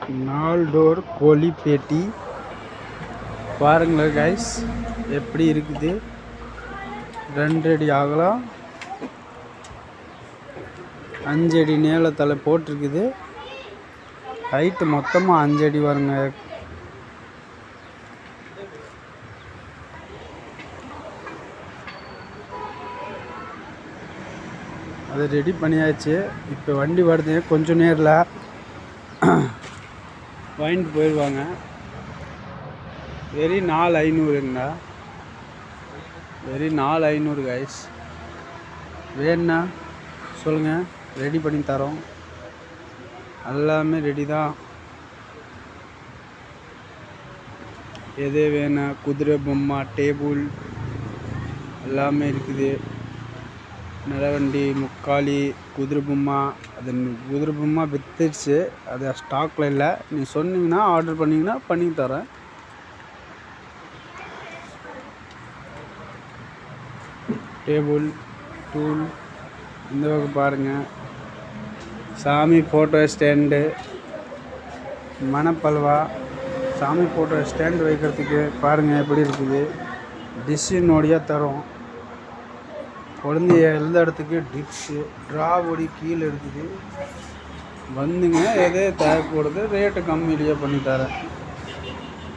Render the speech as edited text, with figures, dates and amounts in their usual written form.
நால் டோர் கோழி பேட்டி பாருங்களேன் கைஸ், எப்படி இருக்குது. 2 அடி அகலம், 5 அடி நீளத்தில் போட்டிருக்குது. ஹைட்டு மொத்தமாக 5 அடி வருங்க. அது ரெடி பண்ணியாச்சு. இப்போ வண்டி வருது, கொஞ்சம் நேரில் வாங்கிட்டு போயிடுவாங்க. வெறும் 4,500ங்க, வெறும் 4,500 கைஸ். வேணுன்னா சொல்லுங்கள், ரெடி பண்ணி தரோம். எல்லாமே ரெடி தான். எது வேணும், குதிரை பொம்மை, டேபிள் எல்லாமே இருக்குது. நிலவண்டி, முக்காலி, குதிரை பொம்மை. அது குதிரை பொம்மை வித்துடுச்சு, அது ஸ்டாக்கில் இல்லை. நீ சொன்னீங்கன்னா, ஆர்டர் பண்ணிங்கன்னா பண்ணி தரேன். டேபிள், டூல் இந்த வகை பாருங்கள். சாமி ஃபோட்டோ ஸ்டாண்டு, மணப்பல்வா, சாமி ஃபோட்டோ ஸ்டாண்டு வைக்கிறதுக்கு பாருங்கள் எப்படி இருக்குது. டிஷ்ஷினோடையாக தரோம். குழந்தைய எழுத இடத்துக்கு டிப்ஸு, ட்ராபொடி கீழே இருக்குது. வந்துங்க எதே தேவைப்படுது, ரேட்டு கம்மியிலேயே பண்ணி தரேன்.